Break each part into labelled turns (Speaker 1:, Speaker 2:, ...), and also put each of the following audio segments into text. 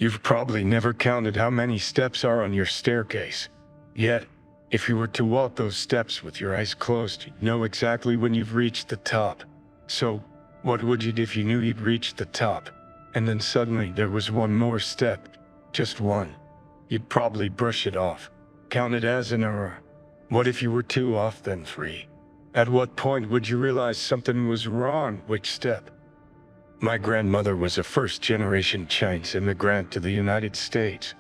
Speaker 1: You've probably never counted how many steps are on your staircase. Yet, if you were to walk those steps with your eyes closed, you'd know exactly when you've reached the top. So, what would you do if you knew you'd reached the top, and then suddenly there was one more step? Just one. You'd probably brush it off, count it as an error. What if you were 2 off, then 3? At what point would you realize something was wrong? Which step? My grandmother was a first-generation Chinese immigrant to the United States.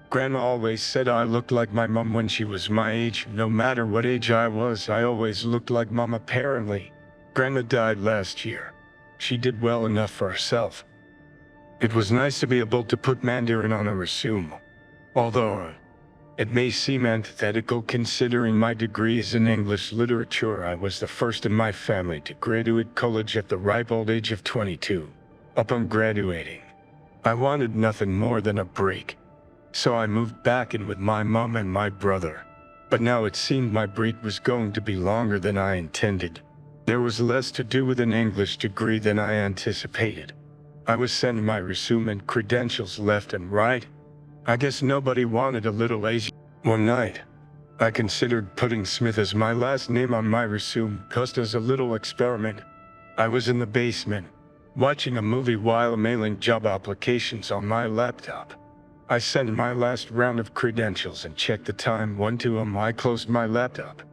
Speaker 1: Grandma always said I looked like my mom when she was my age. No matter what age I was, I always looked like mom apparently. Grandma died last year. She did well enough for herself. It was nice to be able to put Mandarin on a resume. Although, it may seem antithetical considering my degree is in English literature. I was the first in my family to graduate college at the ripe old age of 22. Upon graduating, I wanted nothing more than a break. So I moved back in with my mom and my brother. But now it seemed my break was going to be longer than I intended. There was less to do with an English degree than I anticipated. I was sending my resume and credentials left and right. I guess nobody wanted a little Asian. One night, I considered putting Smith as my last name on my resume just as a little experiment. I was in the basement, watching a movie while mailing job applications on my laptop. I sent my last round of credentials and checked the time. 1:02 am. I closed my laptop,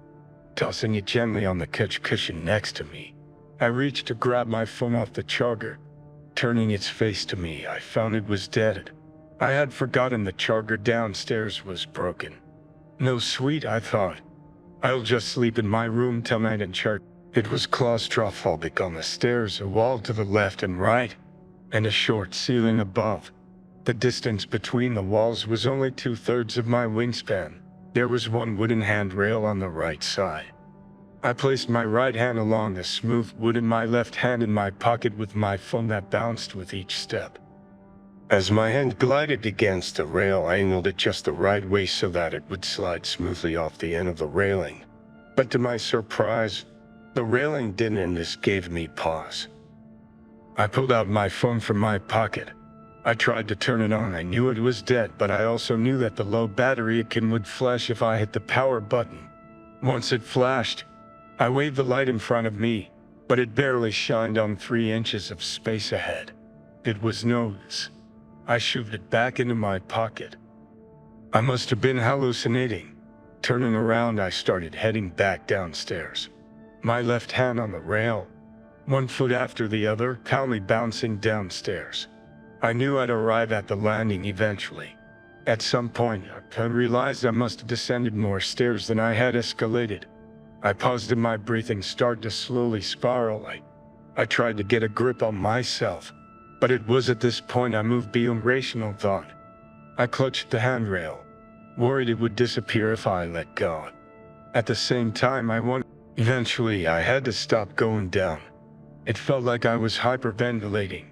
Speaker 1: tossing it gently on the couch cushion next to me. I reached to grab my phone off the charger. Turning its face to me, I found it was dead. I had forgotten the charger downstairs was broken. No sweet, I thought. I'll just sleep in my room till night and charge. It was claustrophobic on the stairs, a wall to the left and right, and a short ceiling above. The distance between the walls was only 2/3 of my wingspan. There was one wooden handrail on the right side. I placed my right hand along the smooth wood and my left hand in my pocket with my phone that bounced with each step. As my hand glided against the rail, I angled it just the right way so that it would slide smoothly off the end of the railing. But to my surprise, the railing didn't, and this gave me pause. I pulled out my phone from my pocket. I tried to turn it on. I knew it was dead, but I also knew that the low battery icon would flash if I hit the power button. Once it flashed, I waved the light in front of me, but it barely shined on 3 inches of space ahead. It was no use. I shoved it back into my pocket. I must have been hallucinating. Turning around, I started heading back downstairs. My left hand on the rail, 1 foot after the other, calmly bouncing downstairs. I knew I'd arrive at the landing eventually. At some point, I realized I must have descended more stairs than I had escalated. I paused and my breathing started to slowly spiral. I tried to get a grip on myself, but it was at this point I moved beyond rational thought. I clutched the handrail, worried it would disappear if I let go. At the same time, eventually I had to stop going down. It felt like I was hyperventilating.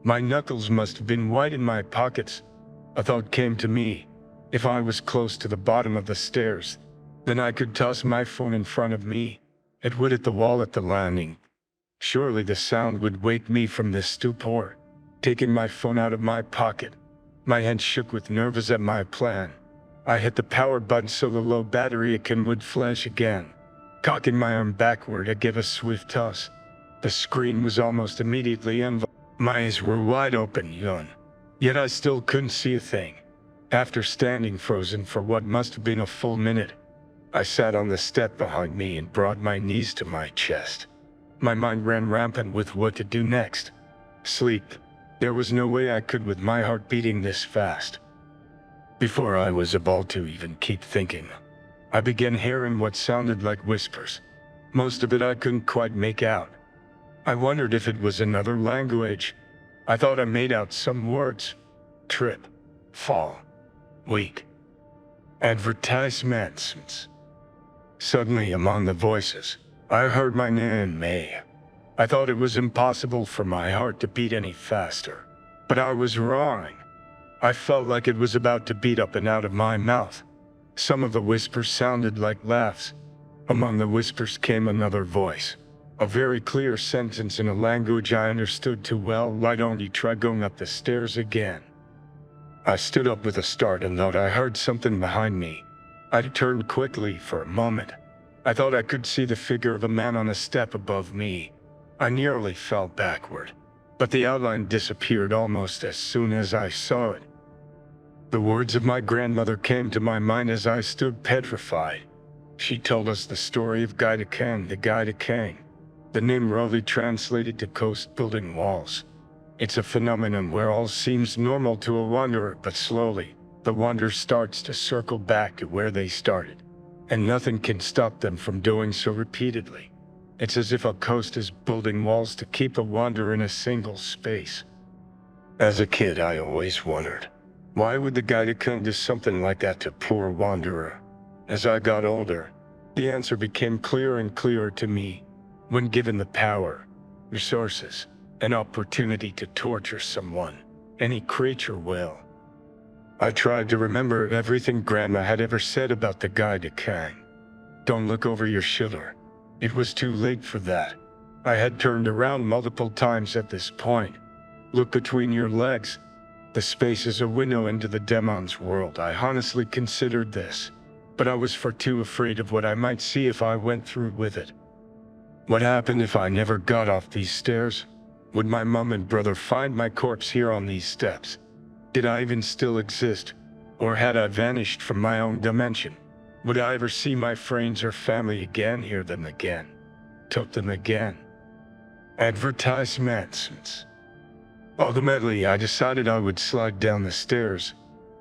Speaker 1: My knuckles must have been white in my pockets. A thought came to me. If I was close to the bottom of the stairs, then I could toss my phone in front of me. It would hit the wall at the landing. Surely the sound would wake me from this stupor. Taking my phone out of my pocket, my hand shook with nerves at my plan. I hit the power button so the low battery icon would flash again. Cocking my arm backward, I gave a swift toss. The screen was almost immediately involved. My eyes were wide open, yet I still couldn't see a thing. After standing frozen for what must have been a full minute, I sat on the step behind me and brought my knees to my chest. My mind ran rampant with what to do next. Sleep. There was no way I could with my heart beating this fast. Before I was able to even keep thinking, I began hearing what sounded like whispers. Most of it I couldn't quite make out. I wondered if it was another language. I thought I made out some words. Trip. Fall. Week. Advertisements. Suddenly, among the voices, I heard my name, May. I thought it was impossible for my heart to beat any faster. But I was wrong. I felt like it was about to beat up and out of my mouth. Some of the whispers sounded like laughs. Among the whispers came another voice. A very clear sentence in a language I understood too well. Why don't you try going up the stairs again? I stood up with a start and thought I heard something behind me. I turned quickly for a moment. I thought I could see the figure of a man on a step above me. I nearly fell backward, but the outline disappeared almost as soon as I saw it. The words of my grandmother came to my mind as I stood petrified. She told us the story of Gaida Kang, the Gaida Kang. The name roughly translated to coast building walls. It's a phenomenon where all seems normal to a wanderer, but slowly, the wanderer starts to circle back to where they started, and nothing can stop them from doing so repeatedly. It's as if a coast is building walls to keep a wanderer in a single space. As a kid, I always wondered, why would the Gaida Kang do something like that to poor wanderer? As I got older, the answer became clearer and clearer to me. When given the power, resources, and opportunity to torture someone, any creature will. I tried to remember everything Grandma had ever said about the Gaida Kang. Don't look over your shoulder. It was too late for that. I had turned around multiple times at this point. Look between your legs. The space is a window into the demon's world. I honestly considered this, but I was far too afraid of what I might see if I went through with it. What happened if I never got off these stairs? Would my mom and brother find my corpse here on these steps? Did I even still exist? Or had I vanished from my own dimension? Would I ever see my friends or family again, hear them again, talk them again? Advertisements. Ultimately, I decided I would slide down the stairs.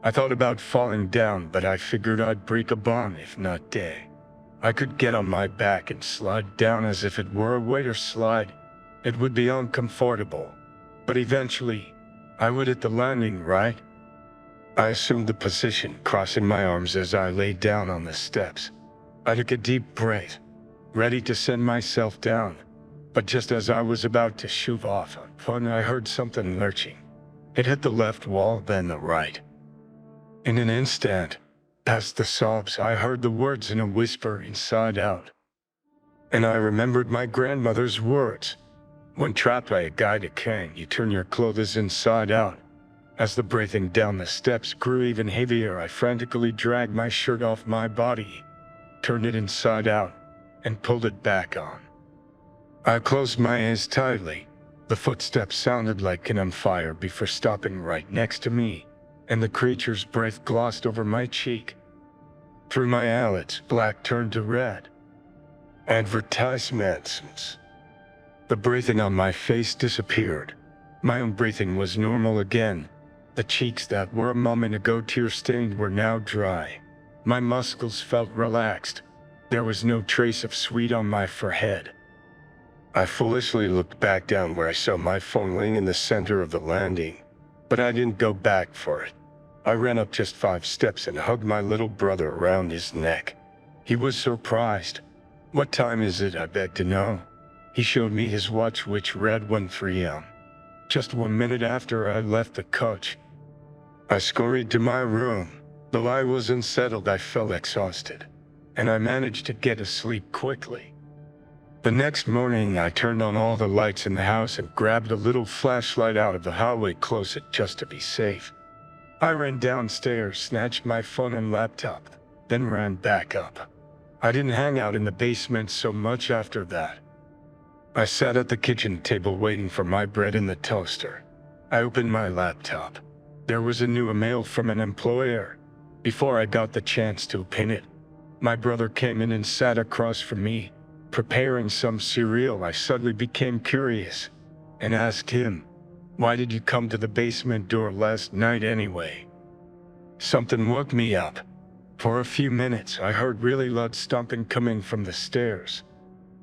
Speaker 1: I thought about falling down, but I figured I'd break a bone if not die. I could get on my back and slide down as if it were a waiter slide. It would be uncomfortable, but eventually, I would hit the landing, right? I assumed the position, crossing my arms as I lay down on the steps. I took a deep breath, ready to send myself down, but just as I was about to shove off, I heard something lurching. It hit the left wall, then the right. In an instant, past the sobs, I heard the words in a whisper inside out. And I remembered my grandmother's words. When trapped by a Gaida Kang, you turn your clothes inside out. As the breathing down the steps grew even heavier, I frantically dragged my shirt off my body, turned it inside out, and pulled it back on. I closed my eyes tightly. The footsteps sounded like an on fire before stopping right next to me, and the creature's breath glossed over my cheek. Through my eyelids, black turned to red. Advertisements. The breathing on my face disappeared. My own breathing was normal again. The cheeks that were a moment ago tear-stained were now dry. My muscles felt relaxed. There was no trace of sweat on my forehead. I foolishly looked back down where I saw my phone laying in the center of the landing, but I didn't go back for it. I ran up just 5 steps and hugged my little brother around his neck. He was surprised. "What time is it?" I begged to know. He showed me his watch, which read 1:03 a.m. Just 1 minute after I left the coach. I scurried to my room. Though I was unsettled, I felt exhausted, and I managed to get asleep quickly. The next morning, I turned on all the lights in the house and grabbed a little flashlight out of the hallway closet just to be safe. I ran downstairs, snatched my phone and laptop, then ran back up. I didn't hang out in the basement so much after that. I sat at the kitchen table waiting for my bread in the toaster. I opened my laptop. There was a new email from an employer. Before I got the chance to open it, my brother came in and sat across from me, preparing some cereal. I suddenly became curious and asked him, "Why did you come to the basement door last night anyway?" Something woke me up. For a few minutes, I heard really loud stomping coming from the stairs.